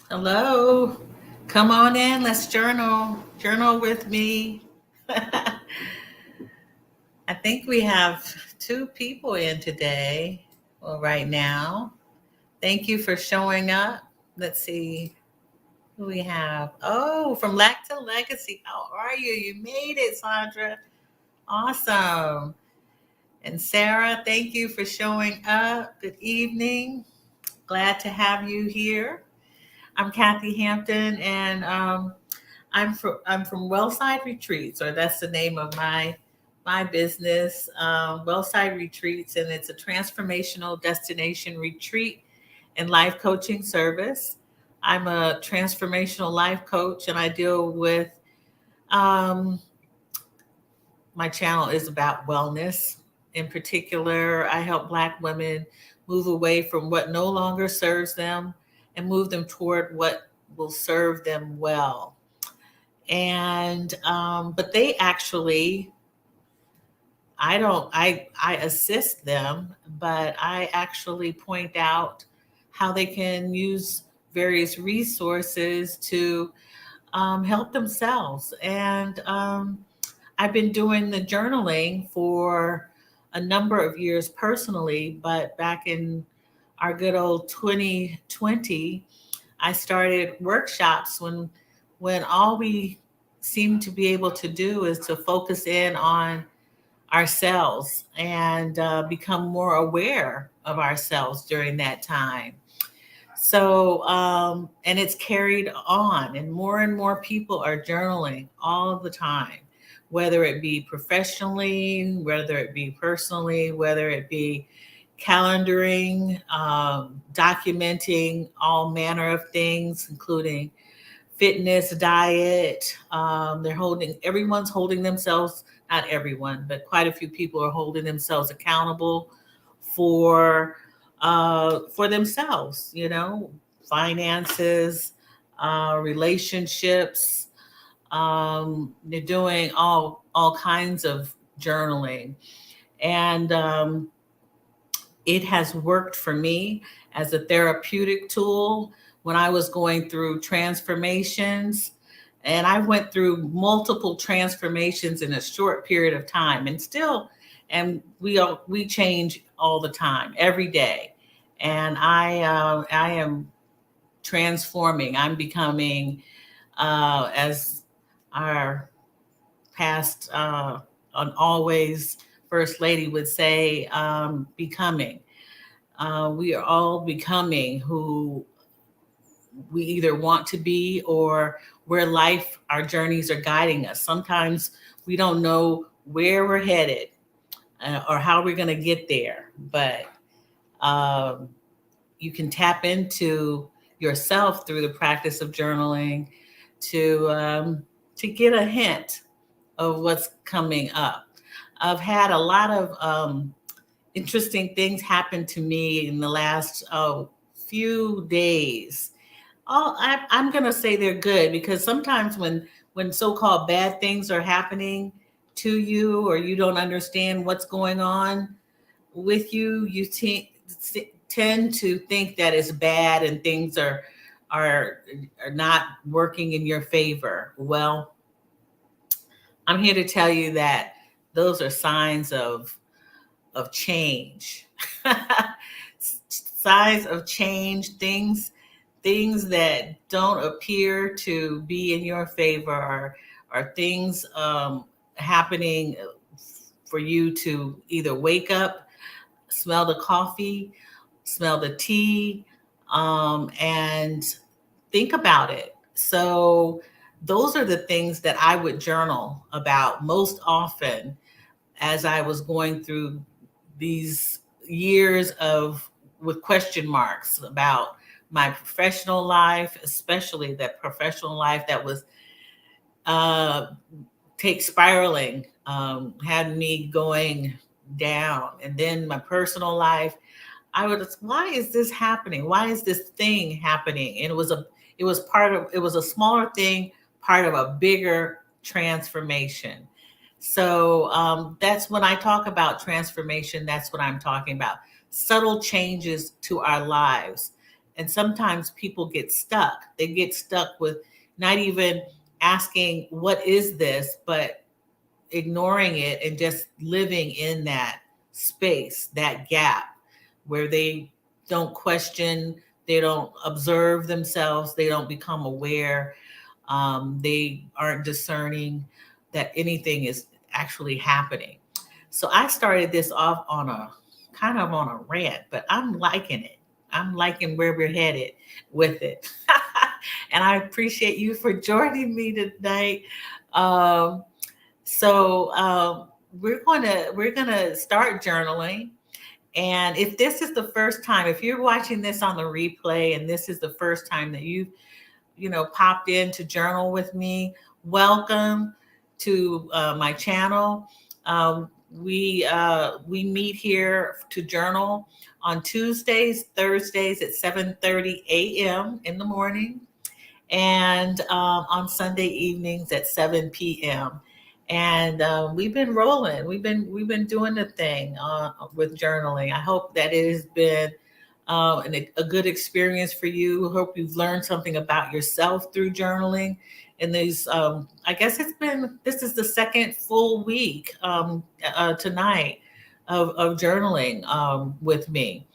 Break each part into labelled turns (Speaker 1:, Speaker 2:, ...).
Speaker 1: Hello. Come on in. Let's journal. Journal with me. I think we have two people in today. Well, right now. Thank you for showing up. Let's see who we have. Oh, from Lack to Legacy. How are you? You made it, Sandra. Awesome. And Sarah, thank you for showing up. Good evening. Glad to have you here. I'm Kathy Hampton, and I'm from Wellside Retreats, or that's the name of my business, Wellside Retreats, and it's a transformational destination retreat and life coaching service. I'm a transformational life coach, and I deal with um, my channel is about wellness. In particular, I help Black women move away from what no longer serves them and move them toward what will serve them well. And but they actually, I assist them, but I actually point out how they can use various resources to help themselves. And I've been doing the journaling for a number of years personally, but back in our good old 2020, I started workshops when all we seem to be able to do is to focus in on ourselves and become more aware of ourselves during that time. So, and it's carried on, and more people are journaling all the time, whether it be professionally, whether it be personally, whether it be calendaring, documenting all manner of things, including fitness, diet. Everyone's holding themselves, not everyone, but quite a few people are holding themselves accountable for for themselves, finances, relationships. They're doing all kinds of journaling, and it has worked for me as a therapeutic tool when I was going through transformations. And I went through multiple transformations in a short period of time, and still, and we change all the time, every day. And I am transforming. I'm becoming, as our past and always First Lady would say, becoming. We are all becoming who we either want to be or where life, our journeys are guiding us. Sometimes we don't know where we're headed or how we're going to get there, but um, you can tap into yourself through the practice of journaling to get a hint of what's coming up. I've had a lot of interesting things happen to me in the last few days. I'm going to say they're good because sometimes when so-called bad things are happening to you or you don't understand what's going on with you, tend to think that it's bad and things are are not working in your favor. Well, I'm here to tell you that those are signs of change. Signs of change, things that don't appear to be in your favor are things happening for you to either wake up, smell the coffee, smell the tea, and think about it. So those are the things that I would journal about most often as I was going through these years of with question marks about my professional life, especially that professional life that was uh, take spiraling, had me going down, and then my personal life. Why is this happening? Why is this thing happening? And it was a smaller thing, part of a bigger transformation. So that's when I talk about transformation. That's what I'm talking about. Subtle changes to our lives. And sometimes people get stuck. They get stuck with not even asking, what is this, but ignoring it and just living in that space, that gap where they don't question, they don't observe themselves, they don't become aware, they aren't discerning that anything is actually happening. So I started this off on a kind of on a rant, but I'm liking it. I'm liking where we're headed with it. And I appreciate you for joining me tonight. Um, so we're gonna start journaling. And if this is the first time, if you're watching this on the replay, and this is the first time that you popped in to journal with me, welcome to my channel. We meet here to journal on Tuesdays, Thursdays at 7:30 a.m. in the morning, and on Sunday evenings at 7 p.m. And we've been rolling. We've been doing the thing with journaling. I hope that it has been a good experience for you. Hope you've learned something about yourself through journaling. And I guess this is the second full week tonight of journaling with me.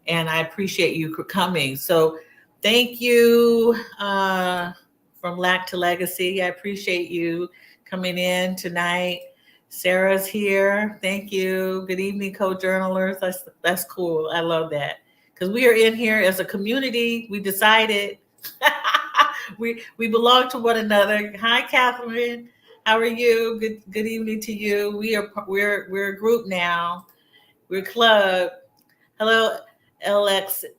Speaker 1: And I appreciate you for coming. So thank you from Lack to Legacy. I appreciate you coming in tonight. Sarah's here. Thank you. Good evening, co-journalers. That's cool. I love that. Because we are in here as a community. We decided we belong to one another. Hi, Catherine. How are you? Good evening to you. We're a group now. We're a club. Hello, LXNC.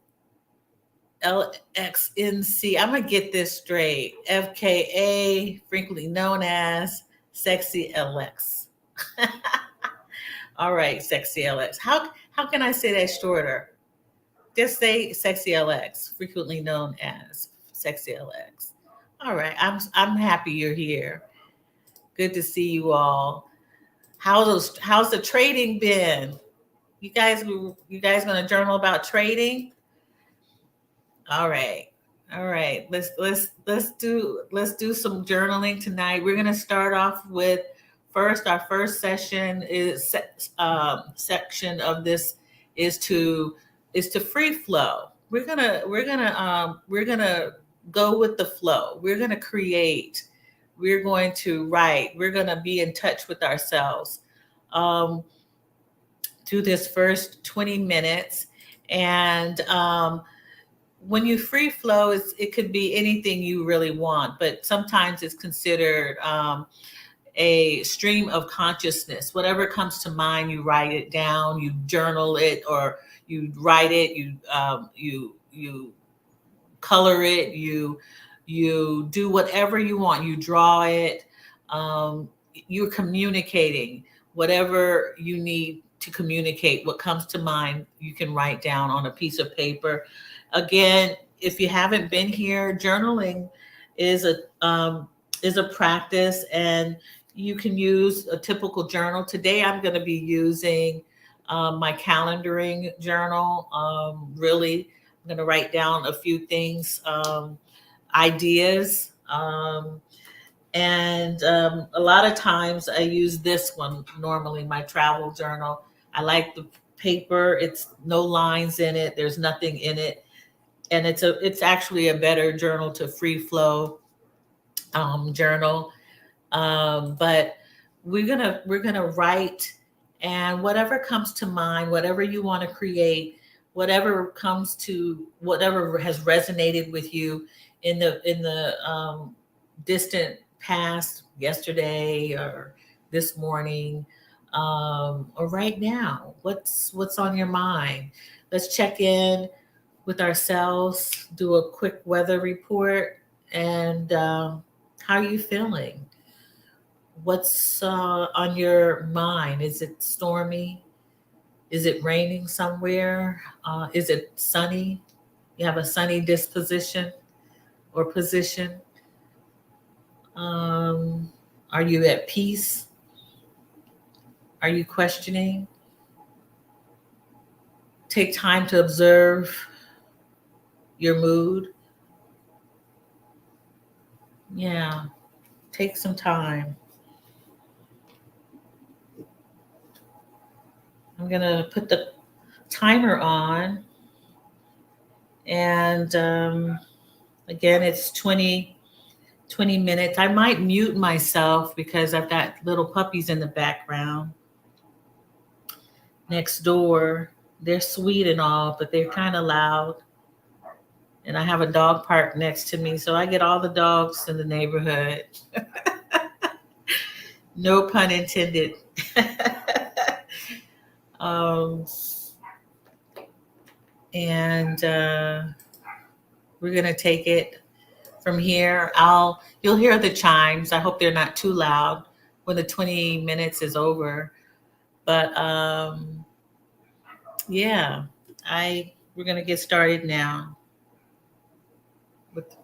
Speaker 1: I'm gonna get this straight. FKA, frequently known as Sexy LX. All right, Sexy LX. How can I say that shorter? Just say Sexy LX, frequently known as Sexy LX. All right, I'm happy you're here. Good to see you all. How's the trading been? You guys gonna journal about trading? All right. All right. Let's do some journaling tonight. We're gonna start off with our first session is section of this is to free flow. We're gonna go with the flow. We're gonna create. We're going to write. We're gonna be in touch with ourselves through this first 20 minutes. And when you free flow, it could be anything you really want, but sometimes it's considered a stream of consciousness. Whatever comes to mind, you write it down, you journal it, or you write it, you color it, you do whatever you want, you draw it. You're communicating whatever you need to communicate. What comes to mind, you can write down on a piece of paper. Again, if you haven't been here, journaling is a practice, and you can use a typical journal. Today, I'm going to be using my calendaring journal. Really, I'm going to write down a few things, ideas, and a lot of times I use this one normally, my travel journal. I like the paper. It's no lines in it. There's nothing in it. And it's actually a better journal to free flow journal. But we're gonna write, and whatever comes to mind, whatever you want to create, whatever has resonated with you in the distant past, yesterday or this morning, or right now. What's on your mind? Let's check in with ourselves, do a quick weather report, and how are you feeling? What's on your mind? Is it stormy? Is it raining somewhere? Is it sunny? You have a sunny disposition or position? Are you at peace? Are you questioning? Take time to observe your mood. Yeah, take some time. I'm gonna put the timer on, and again, it's 20 minutes. I might mute myself because I've got little puppies in the background next door. They're sweet and all, but they're kind of loud. And I have a dog park next to me, so I get all the dogs in the neighborhood. No pun intended. um, and we're gonna take it from here. You'll hear the chimes. I hope they're not too loud when the 20 minutes is over. But yeah, I we're gonna get started now with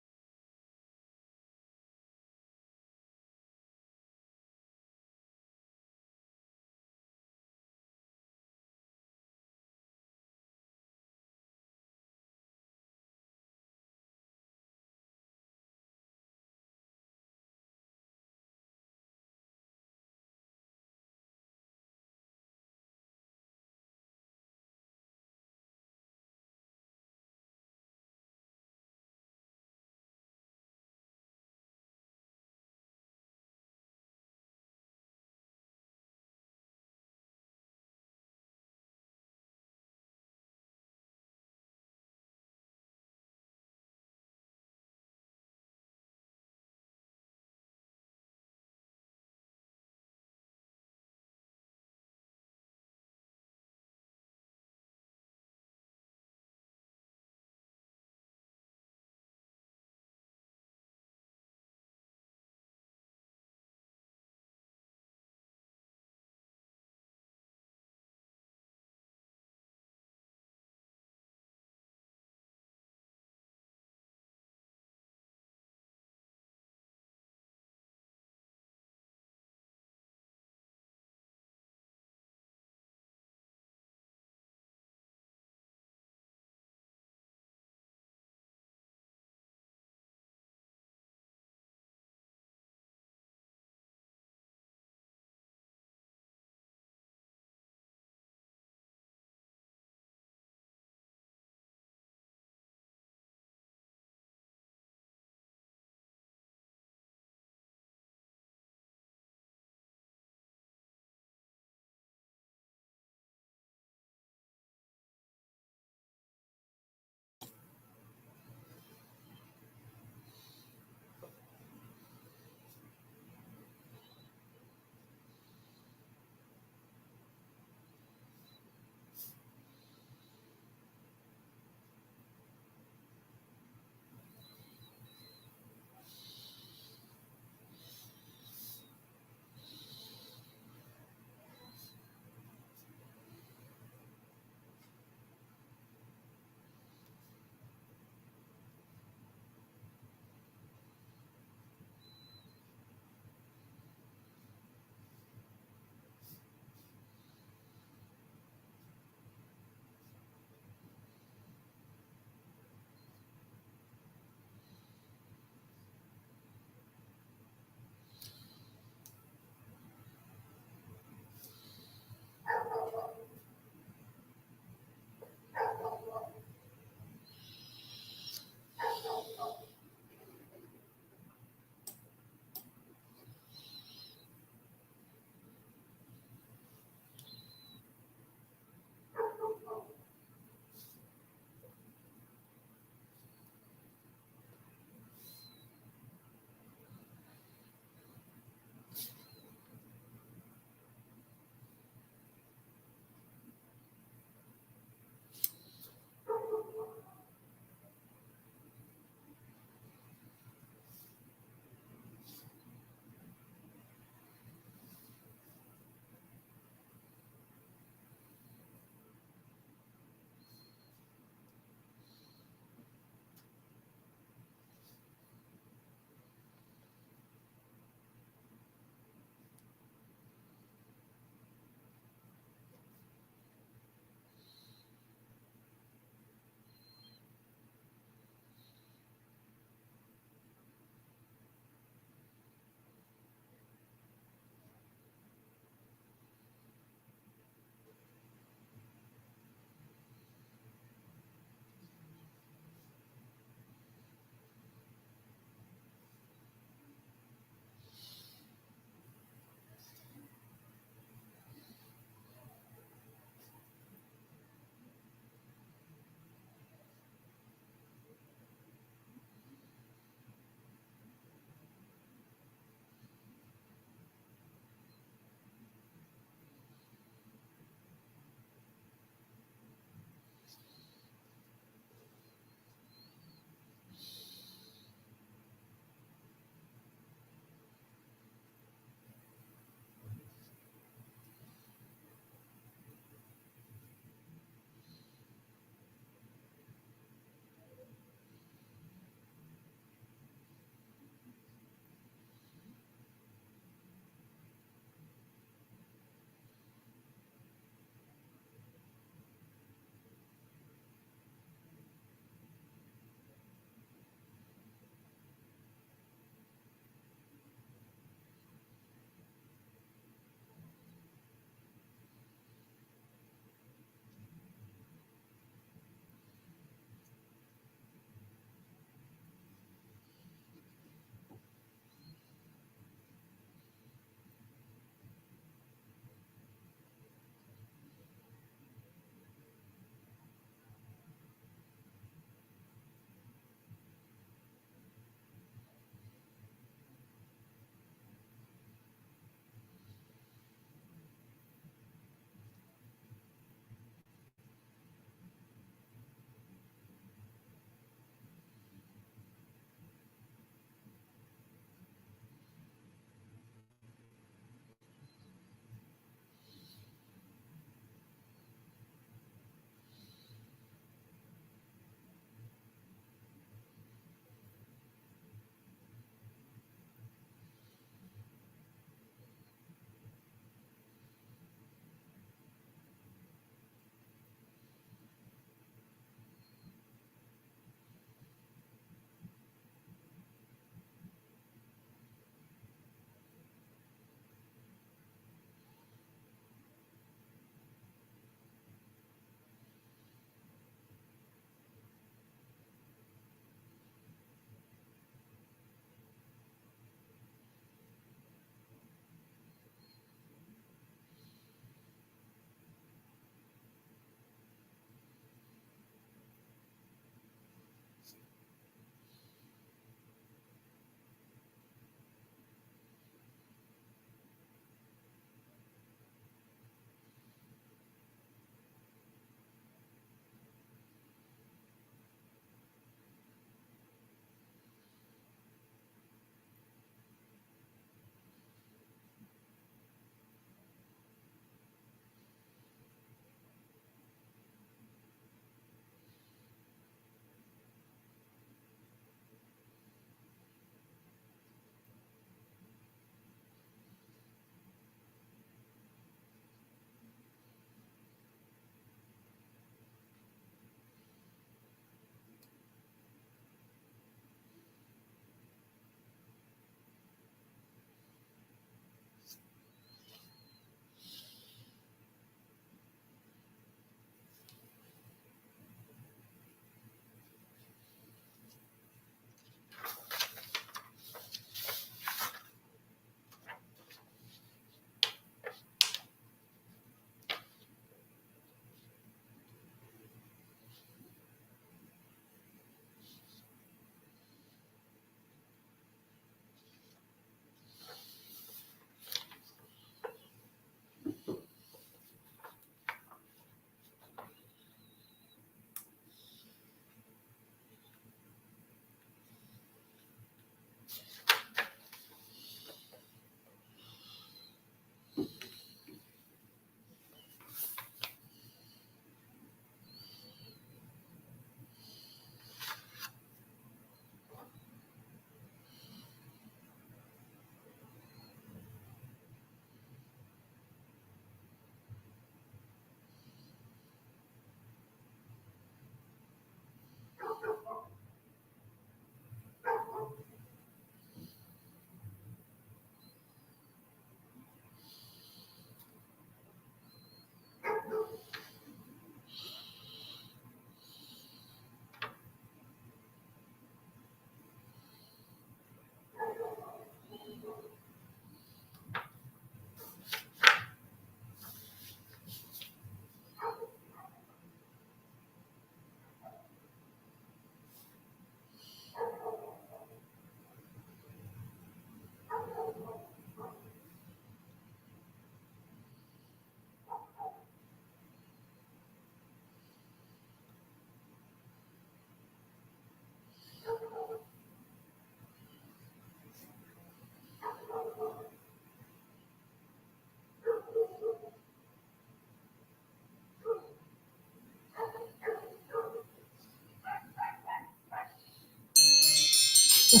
Speaker 1: All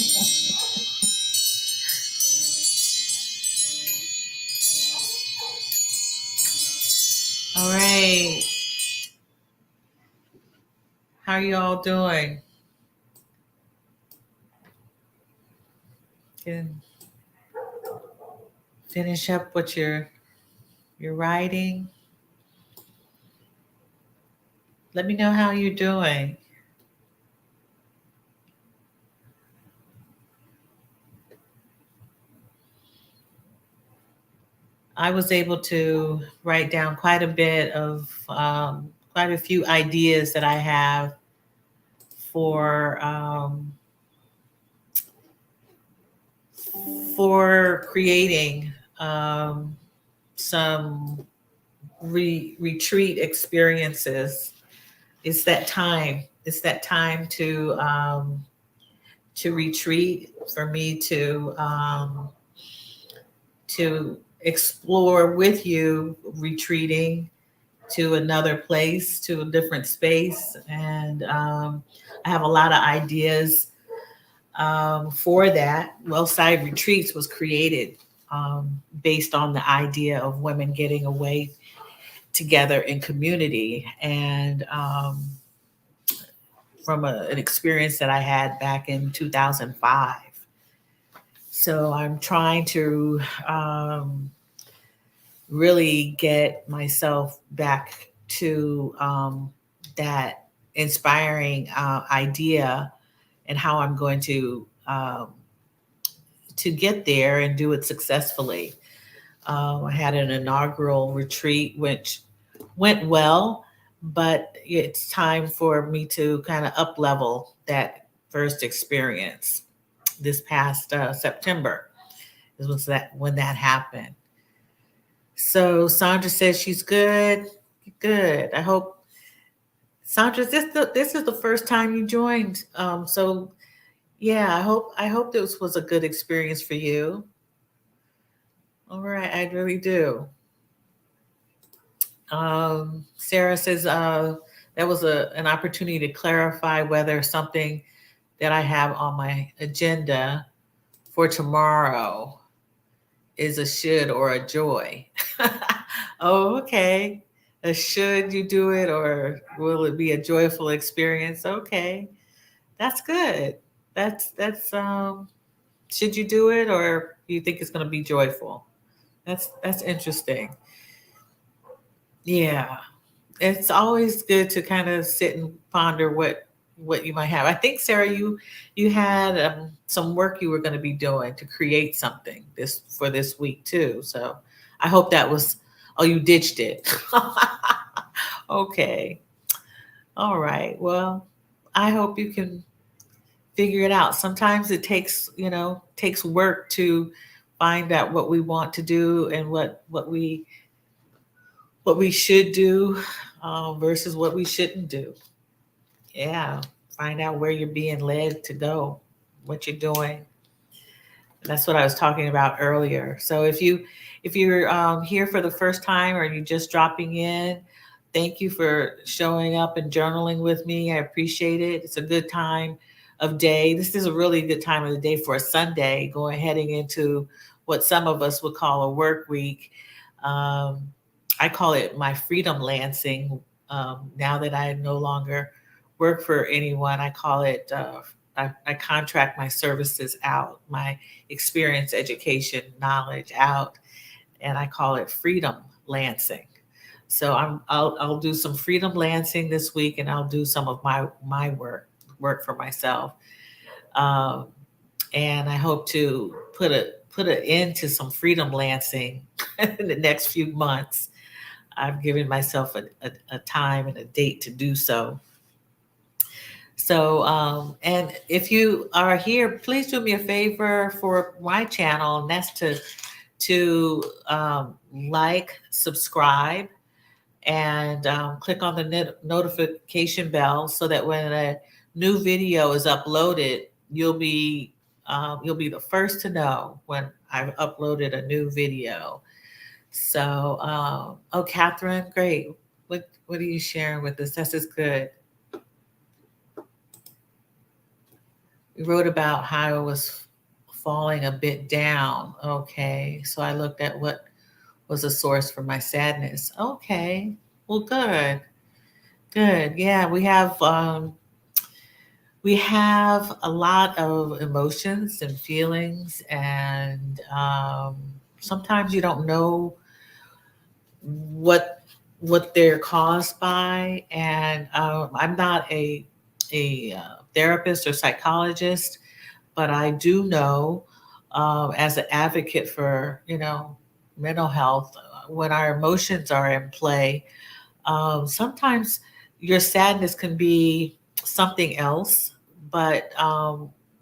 Speaker 1: right. How are you all doing? Can finish up what you're writing. Let me know how you're doing. I was able to write down quite a bit of quite a few ideas that I have for for creating some retreat experiences. It's that time. It's that time to retreat for me to explore with you, retreating to another place, to a different space, and I have a lot of ideas for that. Wellside Retreats was created based on the idea of women getting away together in community, and from an experience that I had back in 2005. So I'm trying to really get myself back to that inspiring idea and how I'm going to get there and do it successfully. I had an inaugural retreat, which went well, but it's time for me to kind of up level that first experience. This past September was that when that happened. So Sandra says she's good. Good. I hope Sandra, this is the first time you joined. So yeah, I hope this was a good experience for you. All right, I really do. Sarah says that was an opportunity to clarify whether something that I have on my agenda for tomorrow is a should or a joy. Oh, okay. A should you do it or will it be a joyful experience? Okay. That's good. That's should you do it or you think it's going to be joyful? That's interesting. Yeah. It's always good to kind of sit and ponder what you might have. I think Sarah, you had some work you were going to be doing to create something this for this week too. So I hope that was. Oh, you ditched it. Okay. All right. Well, I hope you can figure it out. Sometimes it takes work to find out what we want to do and what we should do versus what we shouldn't do. Yeah, find out where you're being led to go, what you're doing. That's what I was talking about earlier. So if you're here for the first time or you're just dropping in, thank you for showing up and journaling with me. I appreciate it. It's a good time of day. This is a really good time of the day for a Sunday, heading into what some of us would call a work week. Um, I call it my freedom Lansing. Now that I no longer work for anyone, I call it. I contract my services out, my experience, education, knowledge out, and I call it Freedom Lansing. So I'll do some Freedom Lansing this week, and I'll do some of my work for myself, um, and I hope to put an end to some Freedom Lansing in the next few months. I've given myself a time and a date to do so. So, and if you are here, please do me a favor for my channel, and that's to like, subscribe, and click on the notification bell so that when a new video is uploaded, you'll be the first to know when I've uploaded a new video. So, oh, Catherine, great. What are you sharing with us? This is good. You wrote about how I was falling a bit down. Okay. So I looked at what was a source for my sadness. Okay. Well, good. Good. Yeah, we have a lot of emotions and feelings, and sometimes you don't know what what they're caused by. And I'm not a therapist or psychologist, but I do know, as an advocate for mental health, when our emotions are in play, sometimes your sadness can be something else, but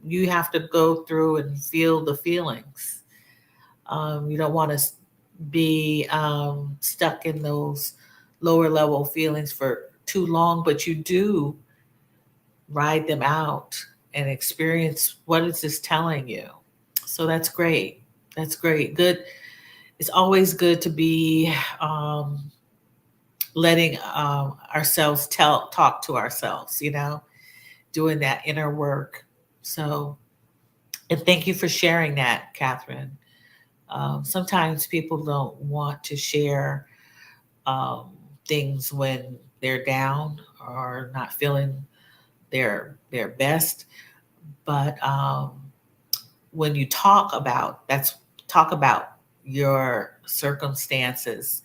Speaker 1: you have to go through and feel the feelings. You don't want to be stuck in those lower level feelings for too long, but you do ride them out and experience what is this telling you. So that's great. That's great. Good. It's always good to be letting ourselves talk to ourselves, doing that inner work. So, and thank you for sharing that, Catherine. Sometimes people don't want to share um, things when they're down or not feeling their best. But when you talk about your circumstances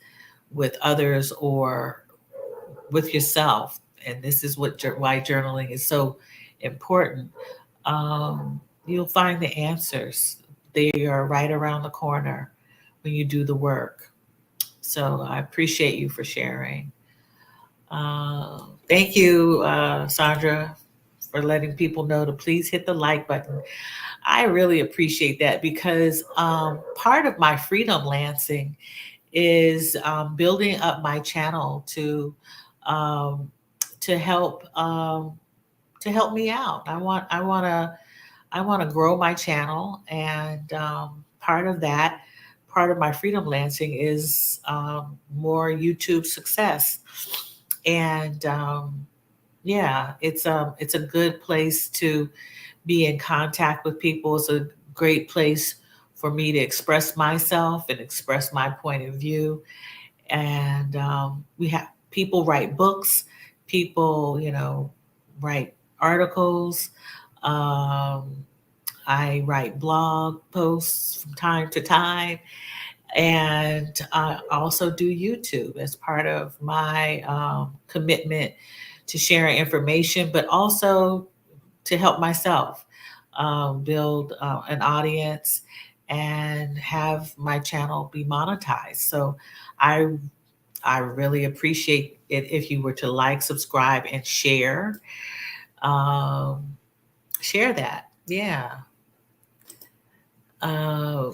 Speaker 1: with others or with yourself, and this is why journaling is so important. You'll find the answers. They are right around the corner when you do the work. So I appreciate you for sharing. Thank you, Sandra, for letting people know to please hit the like button. I really appreciate that because part of my freedom Lansing is building up my channel um, to help to help me out. I want to grow my channel, and part of my freedom Lansing is more YouTube success. And yeah, it's a good place to be in contact with people. It's a great place for me to express myself and express my point of view. And we have people write books, people write articles. Um, I write blog posts from time to time, and I also do YouTube as part of my commitment to sharing information, but also to help myself build an audience and have my channel be monetized. So I I really appreciate it if you were to like, subscribe, and share. Um, Share that. Yeah. Uh,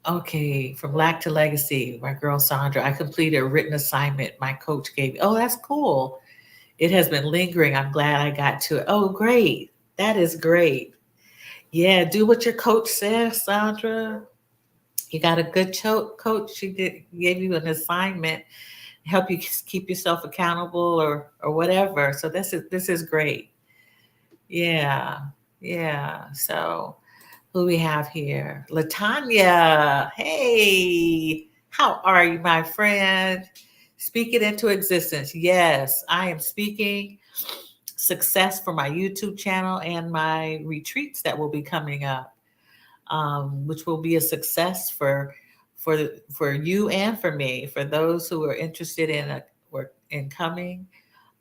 Speaker 1: okay. From lack to legacy, my girl Sandra, I completed a written assignment my coach gave me. Oh, that's cool. It has been lingering. I'm glad I got to it. Oh, great. That is great. Yeah, do what your coach says, Sandra. You got a good coach. She gave you an assignment, help you keep yourself accountable or whatever. So this is great. Yeah, yeah. So who we have here? Latanya. Hey, how are you, my friend? Speak it into existence. Yes, I am speaking success for my YouTube channel and my retreats that will be coming up, which will be a success for you and for me. For those who are interested in coming,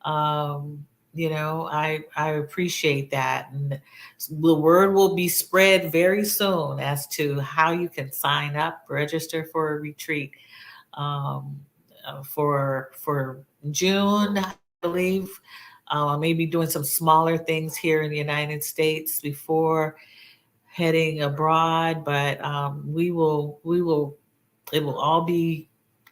Speaker 1: um, I appreciate that, and the word will be spread very soon as to how you can sign up, register for a retreat um, for June, I believe. I may be doing some smaller things here in the United States before heading abroad, but we will it will all be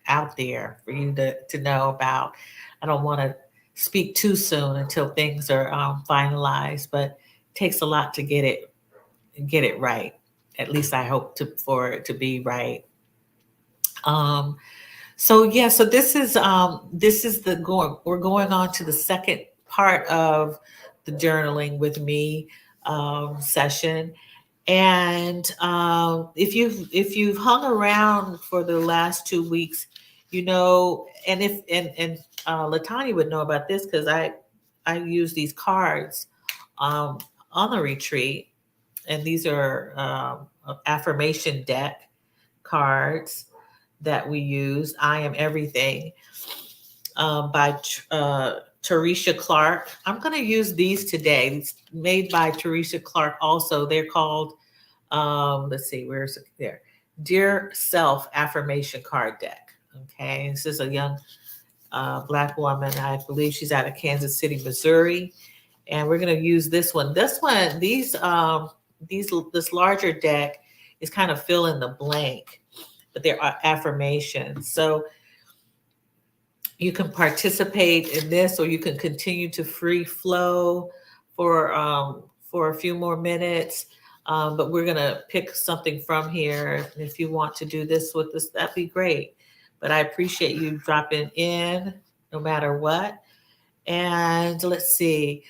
Speaker 1: out there for you to know about. I don't want to speak too soon until things are finalized, but it takes a lot to get it right. At least I hope for it to be right. Um, so yeah, so this is the going. We're going on to the second part of the journaling with me. session. And if you've hung around for the last 2 weeks, you know, and if and Latanya would know about this because I use these cards um, on the retreat, and these are affirmation deck cards that we use. I am everything by Teresa Clark. I'm going to use these today. It's made by Teresa Clark. Also, they're called let's see, where's it there? Dear Self affirmation card deck. Okay, this is a young Black woman. I believe she's out of Kansas City, Missouri, and we're going to use this one. This larger deck is kind of fill in the blank, but there are affirmations. So you can participate in this, or you can continue to free flow for a few more minutes. But we're gonna pick something from here. If you want to do this with us, that'd be great. But I appreciate you dropping in, no matter what. And let's see.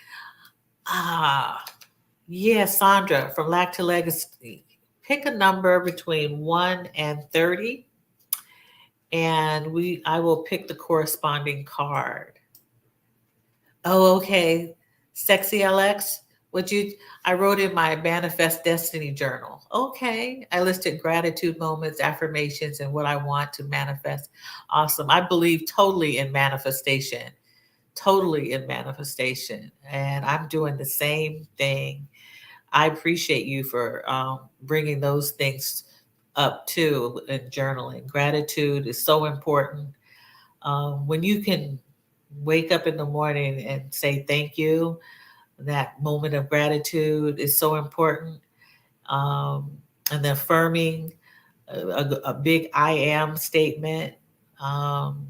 Speaker 1: Yeah, Sandra from Lack to Legacy. Pick a number between 1 and 30, and I will pick the corresponding card. Oh, okay. Sexy LX. I wrote in my Manifest Destiny journal. Okay. I listed gratitude moments, affirmations, and what I want to manifest. Awesome. I believe totally in manifestation. Totally in manifestation. And I'm doing the same thing. I appreciate you for bringing those things up too in journaling. Gratitude is so important. When you can wake up in the morning and say thank you, that moment of gratitude is so important. And the affirming a big I am statement. Um,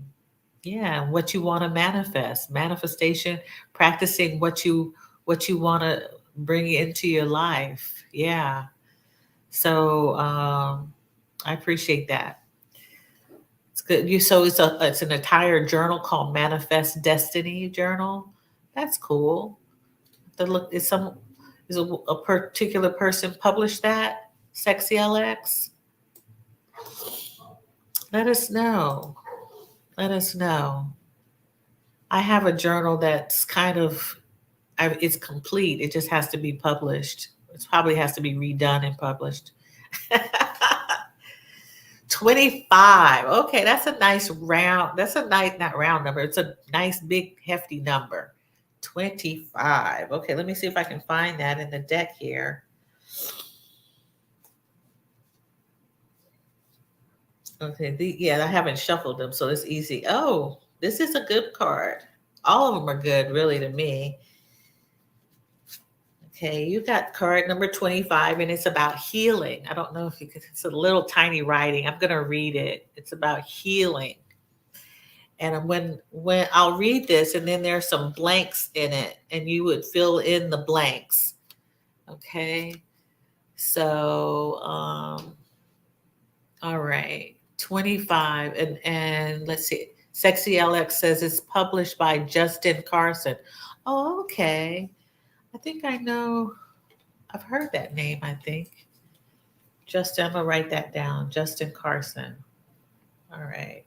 Speaker 1: yeah, what you want to manifest, manifestation, practicing what you want to bring into your life. Yeah. So I appreciate that. It's good. It's an entire journal called Manifest Destiny Journal. That's cool. The look is a particular person published that? Sexy LX? Let us know. Let us know. I have a journal that's it's complete. It just has to be published. It probably has to be redone and published. 25. Okay, that's a nice round. That's a nice, not round number. It's a nice, big, hefty number. 25. Okay, let me see if I can find that in the deck here. Okay, yeah, I haven't shuffled them, so it's easy. Oh, this is a good card. All of them are good, really, to me. Okay, you got card number 25, and it's about healing. I don't know if you could, it's a little tiny writing. I'm going to read it. It's about healing. And when I'll read this, and then there's some blanks in it, and you would fill in the blanks. Okay. So, all right. 25. And let's see. Sexy LX says it's published by Justin Carson. Oh, okay. I think I know. I've heard that name, I think. Justin, I'm going to write that down. Justin Carson. All right.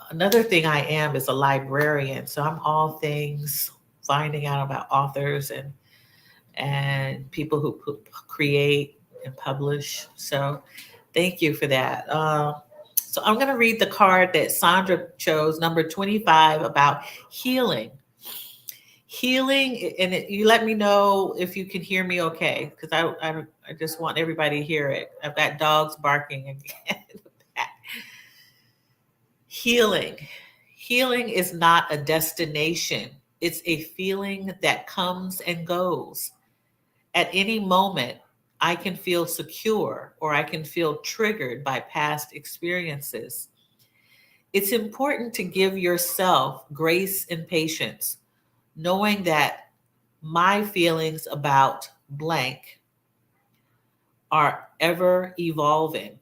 Speaker 1: Another thing I am is a librarian. So I'm all things finding out about authors and people who create and publish. So thank you for that. So I'm going to read the card that Sandra chose, number 25, about healing. Healing, and you let me know if you can hear me okay, because I just want everybody to hear it. I've got dogs barking again. Healing. Healing is not a destination. It's a feeling that comes and goes. At any moment, I can feel secure or I can feel triggered by past experiences. It's important to give yourself grace and patience, knowing that my feelings about blank are ever evolving.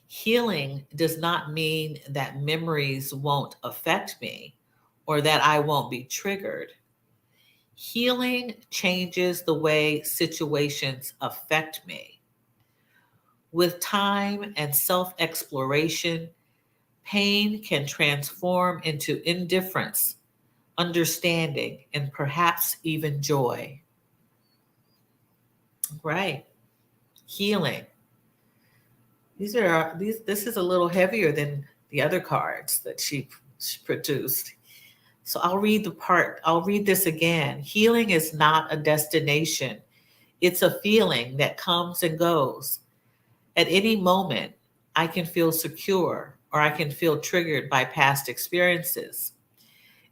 Speaker 1: Healing does not mean that memories won't affect me or that I won't be triggered. Healing changes the way situations affect me. With time and self exploration, pain can transform into indifference, understanding, and perhaps even joy. Right. Healing. This is a little heavier than the other cards that she produced. So I'll read this again. Healing is not a destination. It's a feeling that comes and goes. At any moment, I can feel secure or I can feel triggered by past experiences.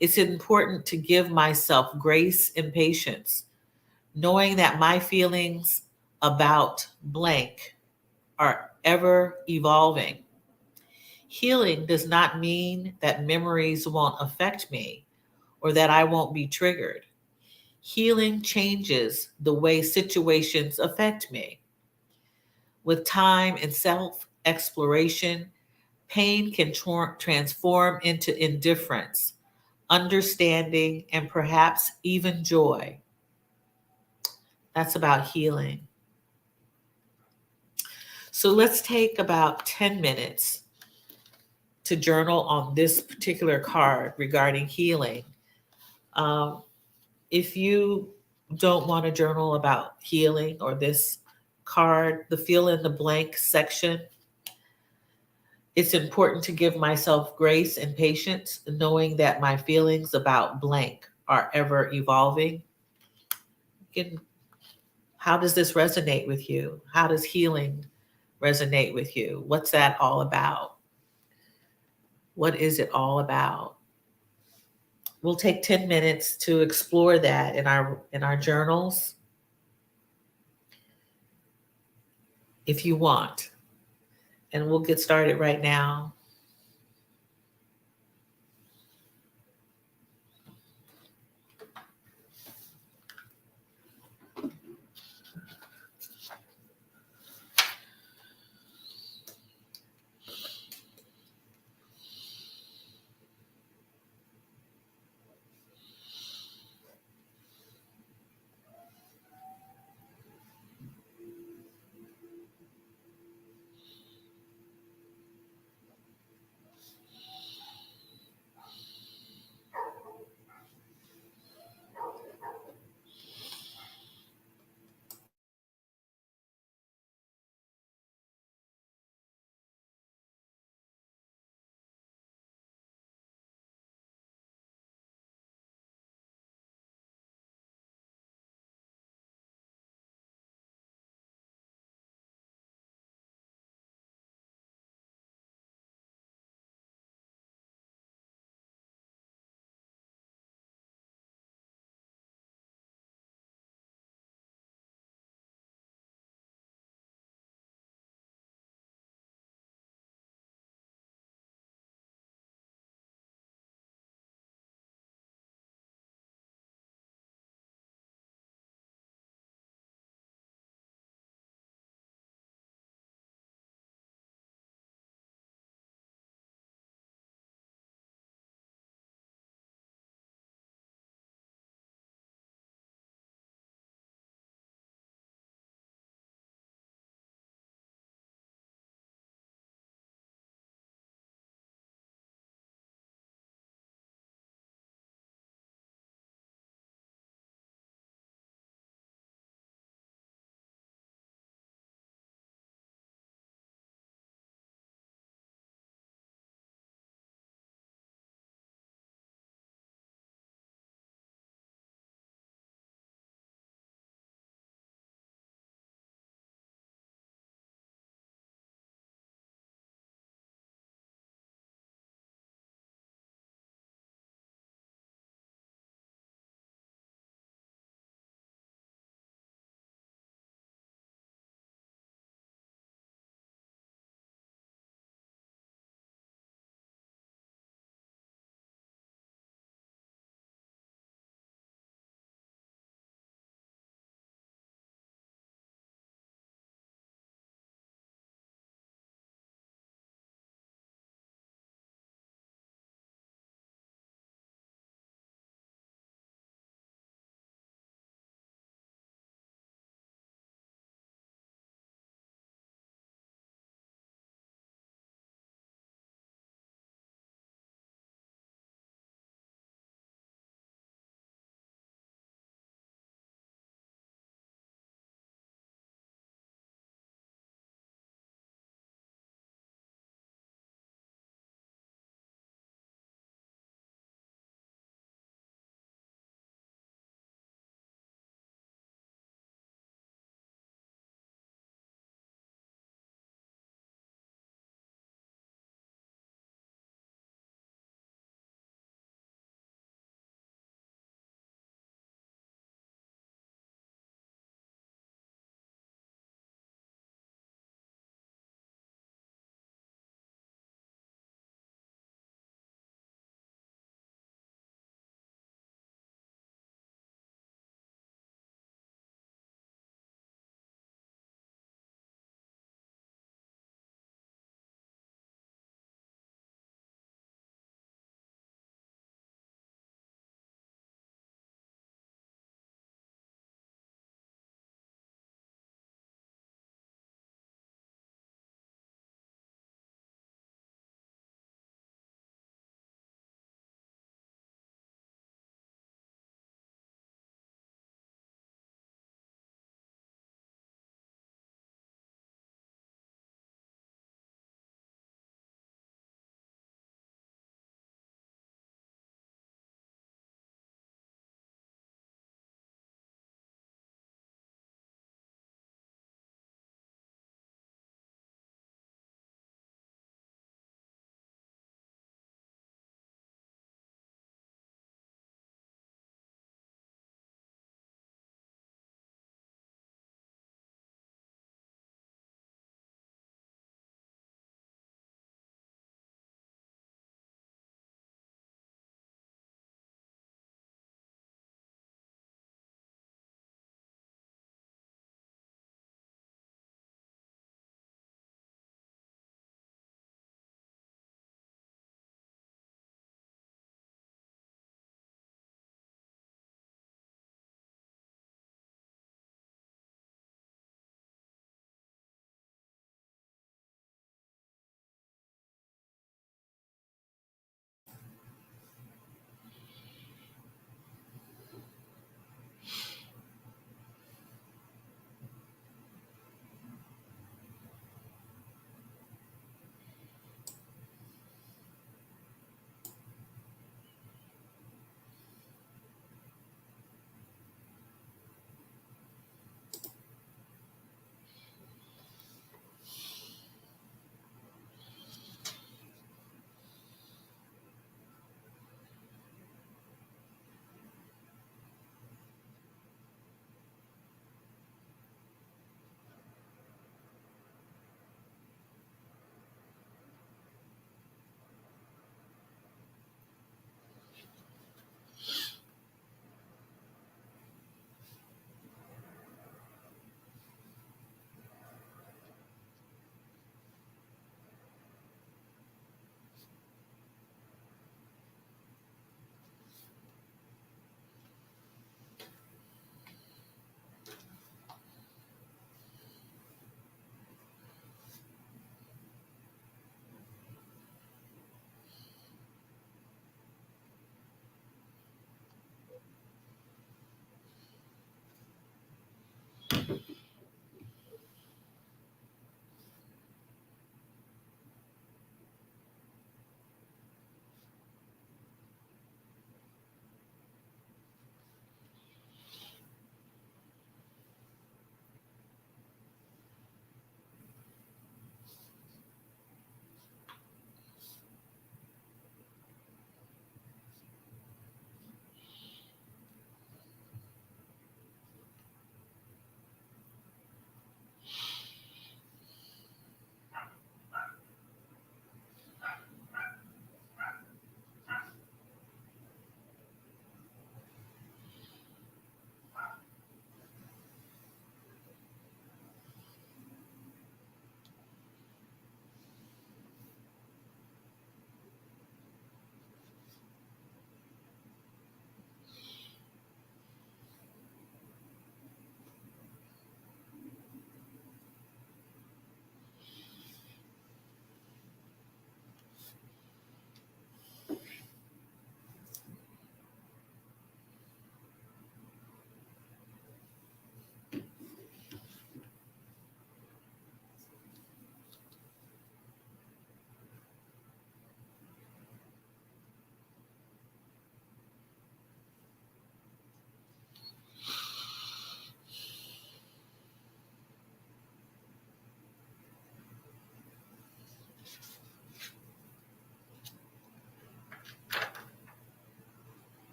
Speaker 1: It's important to give myself grace and patience, knowing that my feelings about blank are ever evolving. Healing does not mean that memories won't affect me or that I won't be triggered. Healing changes the way situations affect me. With time and self exploration, pain can transform into indifference, understanding, and perhaps even joy. That's about healing. So let's take about 10 minutes to journal on this particular card regarding healing. Um, if you don't want to journal about healing or this card, the fill in the blank section, it's important to give myself grace and patience, knowing that my feelings about blank are ever evolving. Again, how does this resonate with you? How does healing resonate with you? What's that all about? What is it all about? We'll take 10 minutes to explore that in our journals if you want. And we'll get started right now.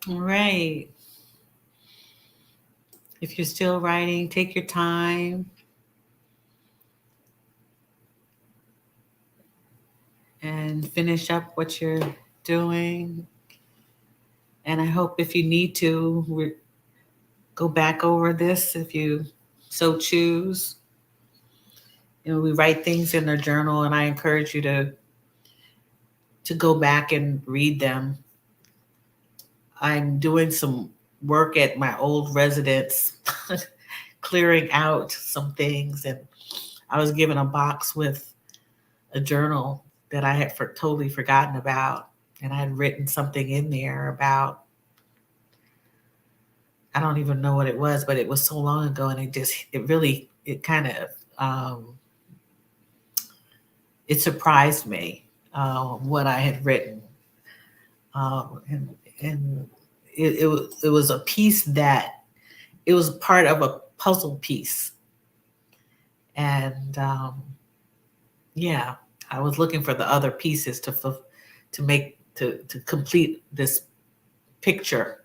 Speaker 1: Right. If you're still writing, take your time and finish up what you're doing. And I hope if you need to go back over this, if you so choose. We write things in our journal, and I encourage you to go back and read them. I'm doing some work at my old residence, clearing out some things, and I was given a box with a journal that I had totally forgotten about, and I had written something in there about, I don't even know what it was, but it was so long ago, and it kind of it surprised me what I had written, and it was a piece that it was part of a puzzle piece, and yeah, I was looking for the other pieces to complete this picture,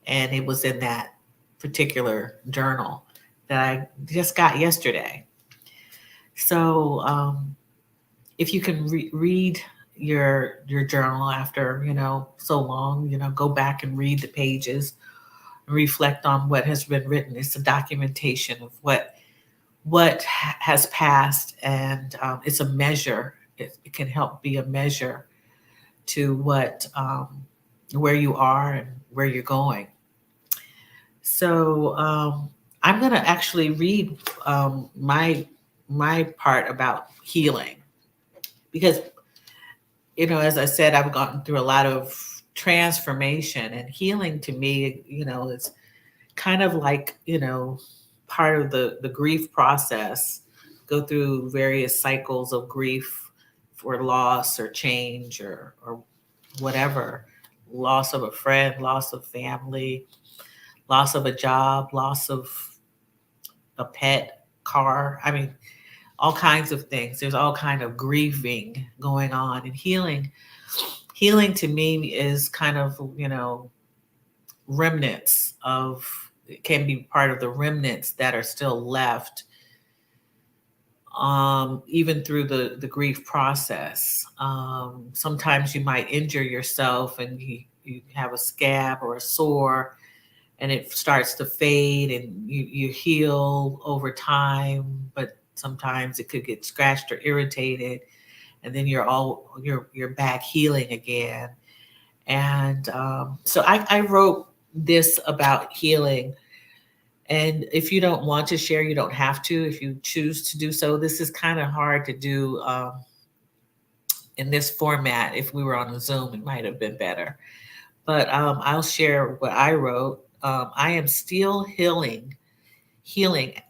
Speaker 1: and it was in that particular journal that I just got yesterday. So if you can read your journal after so long, go back and read the pages and reflect on what has been written. It's a documentation of what has passed, and it's a measure. It can help be a measure to where you are and where you're going. So I'm going to actually read my part about healing, because as I said, I've gotten through a lot of transformation, and healing to me, is kind of like, part of the grief process. Go through various cycles of grief for loss or change or whatever. Loss of a friend, loss of family, loss of a job, loss of a pet, car. I mean, all kinds of things. There's all kind of grieving going on, and healing to me is kind of, remnants of, it can be part of the remnants that are still left, even through the grief process. Sometimes you might injure yourself, and you have a scab or a sore, and it starts to fade, and you heal over time, but sometimes it could get scratched or irritated, and then you're back healing again. And so I wrote this about healing. And if you don't want to share, you don't have to. If you choose to do so, this is kind of hard to do in this format. If we were on a Zoom, it might have been better. But I'll share what I wrote. I am still healing,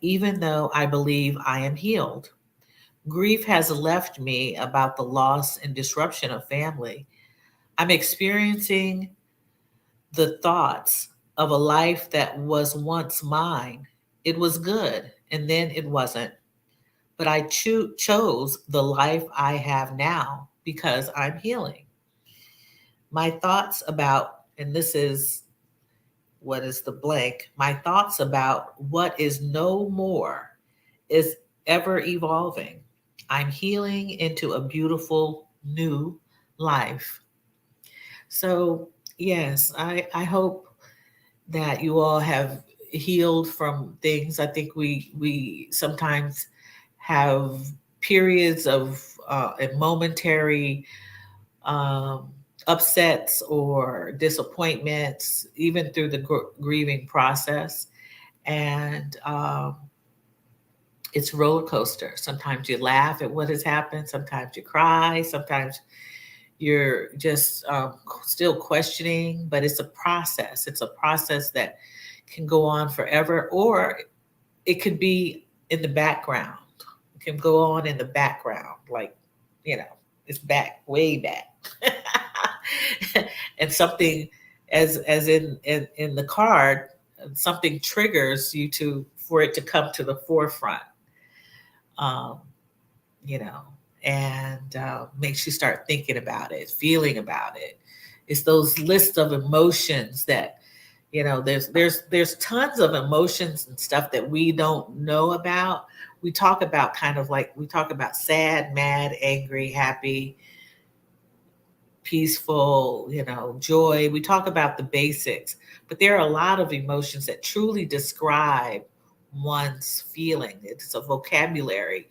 Speaker 1: even though I believe I am healed. Grief has left me about the loss and disruption of family. I'm experiencing the thoughts of a life that was once mine. It was good, and then it wasn't. But I chose the life I have now because I'm healing. My thoughts about, and this is what is the blank, my thoughts about what is no more is ever evolving. I'm healing into a beautiful new life. So, yes, I hope that you all have healed from things. I think we sometimes have periods of momentary upsets or disappointments, even through the grieving process, and it's roller coaster. Sometimes you laugh at what has happened. Sometimes you cry. Sometimes you're just still questioning, but it's a process. It's a process that can go on forever, or it could be in the background. It can go on in the background, like, it's back, way back. And something, as in the card, something triggers you for it to come to the forefront. Um, you know, and makes you start thinking about it, feeling about it, It's those lists of emotions that, there's tons of emotions and stuff that we don't know about. We talk about sad, mad, angry, happy, peaceful, joy. We talk about the basics, but there are a lot of emotions that truly describe one's feeling. It's a vocabulary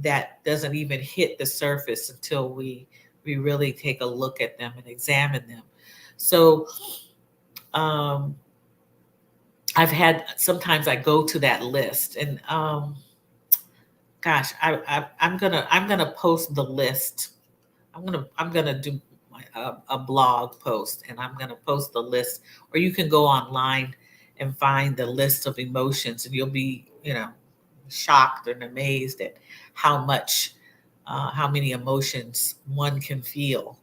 Speaker 1: that doesn't even hit the surface until we really take a look at them and examine them. So um, sometimes I go to that list, and gosh, I'm gonna post the list. I'm gonna do a blog post, and I'm gonna post the list, or you can go online and find the list of emotions, and you'll be, shocked and amazed at how many emotions one can feel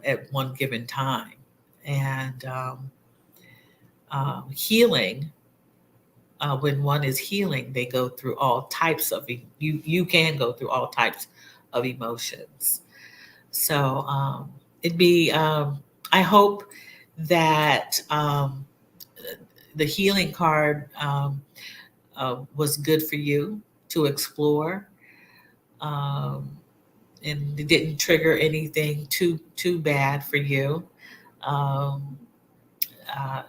Speaker 1: at one given time. And healing, when one is healing, they go through all types of you can go through all types of emotions. So it'd be I hope that the healing card was good for you to explore, um, and it didn't trigger anything too bad for you. Um,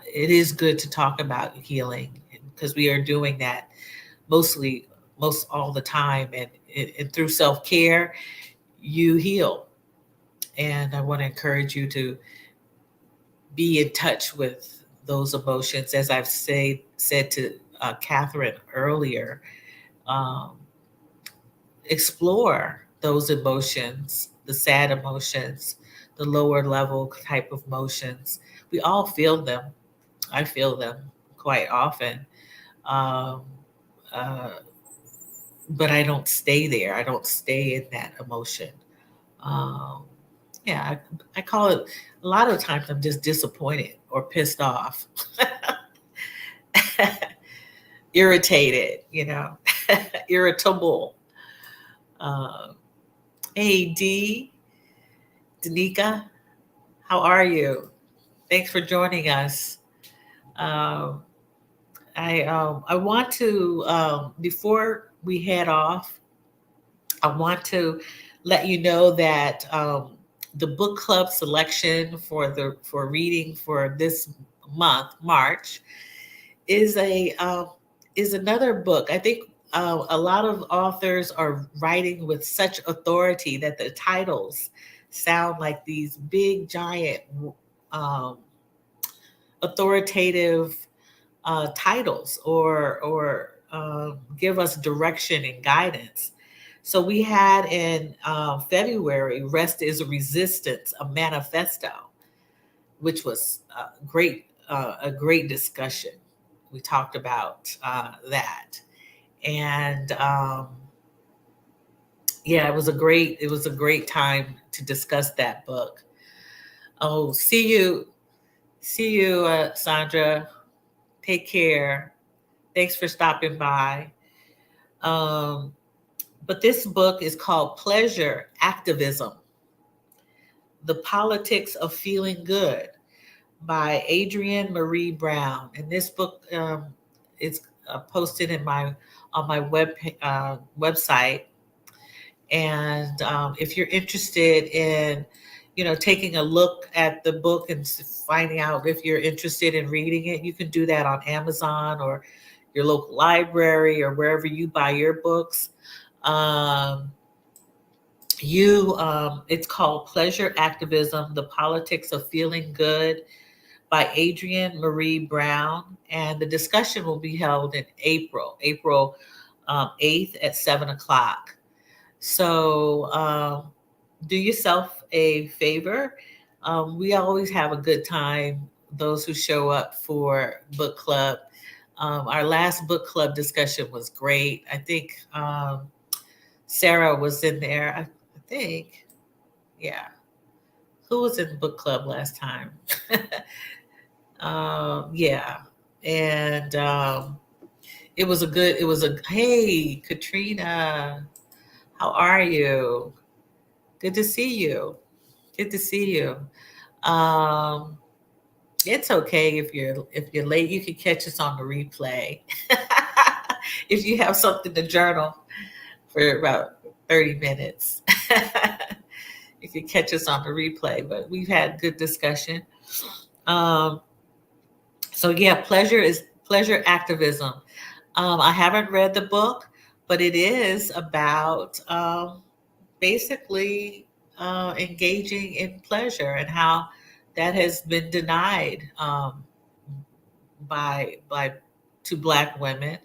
Speaker 1: it is good to talk about healing because we are doing that most all the time, and through self-care you heal. And I want to encourage you to be in touch with those emotions, as said to Catherine earlier. um, Explore those emotions, the sad emotions, the lower level type of emotions. We all feel them. I feel them quite often. Um, uh, but I don't stay there. I don't stay in that emotion. Um, yeah, I call it, a lot of times I'm just disappointed or pissed off, irritated, irritable. Um, hey, Danica, how are you? Thanks for joining us. Um, I want to, before we head off, I want to let you know that the book club selection for reading for this month, March, is a is another book. I think a lot of authors are writing with such authority that the titles sound like these big, giant, um, authoritative titles, or give us direction and guidance. So we had in February, "Rest is a Resistance," a manifesto, which was a great discussion. We talked about that, and yeah, it was a great time to discuss that book. Oh, see you, Sandra. Take care. Thanks for stopping by. Um, but this book is called Pleasure Activism: The Politics of Feeling Good by Adrienne Maree Brown. And this book is posted on my website. And if you're interested in, taking a look at the book and finding out if you're interested in reading it, you can do that on Amazon or your local library or wherever you buy your books. Um, it's called Pleasure Activism: The Politics of Feeling Good by Adrienne Maree Brown. And the discussion will be held in April 8th at 7 o'clock. So do yourself a favor. We always have a good time, those who show up for book club. Our last book club discussion was great. I think Sarah was in there. I think, yeah. Who was in book club last time? Yeah. And hey, Katrina, how are you? Good to see you. Good to see you. Um, it's okay if you're late. You can catch us on the replay. If you have something to journal for about 30 minutes, you can catch us on the replay. But we've had good discussion. Um, so yeah, pleasure activism. I haven't read the book, but it is about basically engaging in pleasure and how that has been denied by to Black women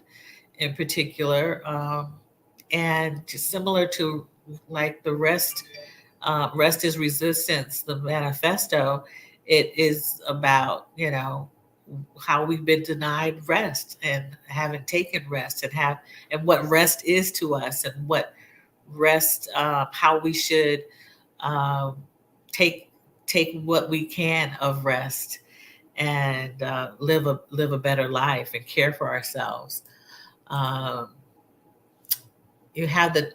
Speaker 1: in particular, and just similar to like the rest is resistance, the manifesto. It is about how we've been denied rest and haven't taken rest and what rest is to us and what rest how we should um, take take what we can of rest and live a better life and care for ourselves. Um, you have the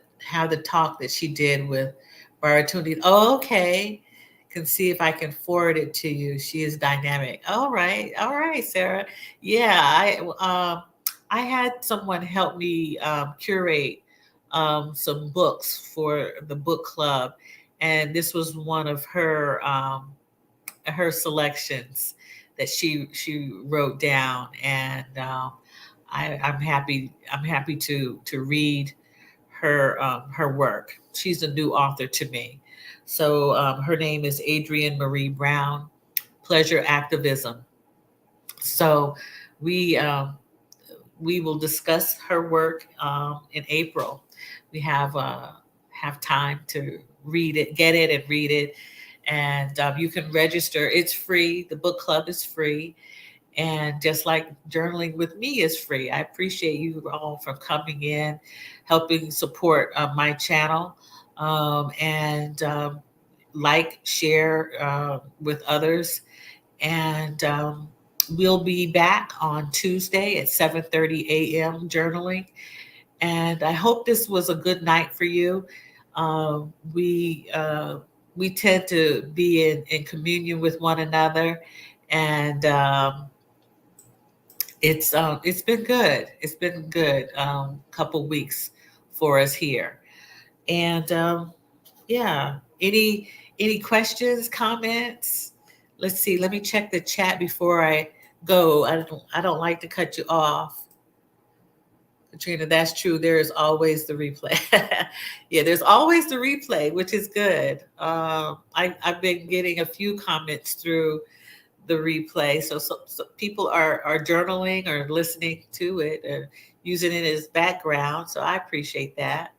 Speaker 1: talk that she did with Baratuni. Oh, okay. Can see if I can forward it to you. She is dynamic. All right, Sarah. Yeah, I had someone help me curate some books for the book club, and this was one of her selections that she wrote down, and I'm happy to read her work. She's a new author to me. So her name is Adrienne Marie Brown, Pleasure Activism. So we um, we will discuss her work in April. We have time to read it, get it, and read it, and you can register. It's free. The book club is free, and just like journaling with me is free. I appreciate you all for coming in, helping support my channel, and like, share with others. And we'll be back on Tuesday at 7:30 a.m. journaling. And I hope this was a good night for you. Um, we uh, we tend to be in communion with one another, and it's been good. It's been good couple weeks for us here. And yeah, any questions, comments? Let's see. Let me check the chat before I go. I don't like to cut you off. Katrina, that's true. There is always the replay. Yeah, there's always the replay, which is good. I've been getting a few comments through the replay. So people are journaling or listening to it or using it as background. So I appreciate that.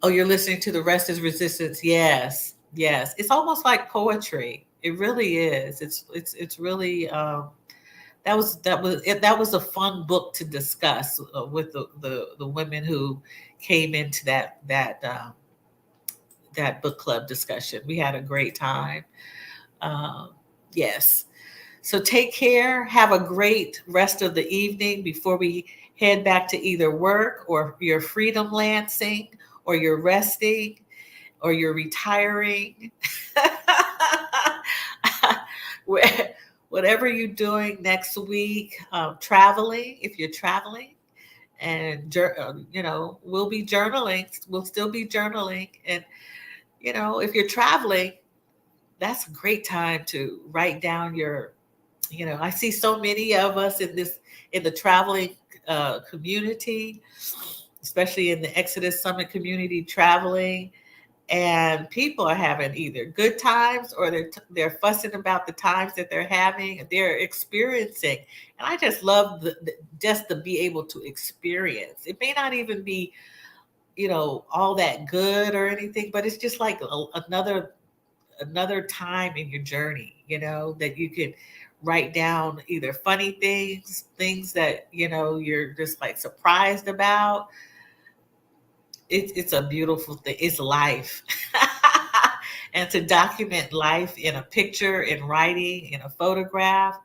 Speaker 1: Oh, you're listening to The Rest is Resistance. Yes. Yes. It's almost like poetry. It really is. It's really that was a fun book to discuss with the women who came into that book club discussion. We had a great time. Um, yes. So take care. Have a great rest of the evening before we head back to either work or your freedom lancing or you're resting or you're retiring. Whatever you're doing next week, traveling, if you're traveling, and we'll be journaling. We'll still be journaling, and if you're traveling, that's a great time to write down your. I see so many of us in the traveling community, especially in the Exodus Summit community, traveling, and people are having either good times or they're fussing about the times that they're having, they're experiencing. And I just love just to be able to experience. It may not even be all that good or anything, but it's just like another time in your journey, that you can write down either funny things that you're just like surprised about. It's a beautiful thing. It's life. And to document life in a picture, in writing, in a photograph,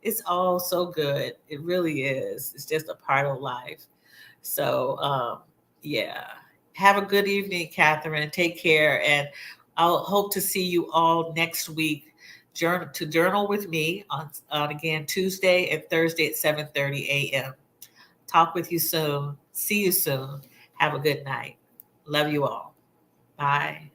Speaker 1: it's all so good. It really is. It's just a part of life. So, yeah. Have a good evening, Catherine. Take care. And I'll hope to see you all next week. Journal with me on again Tuesday and Thursday at 7:30 a.m. Talk with you soon. See you soon. Have a good night. Love you all. Bye.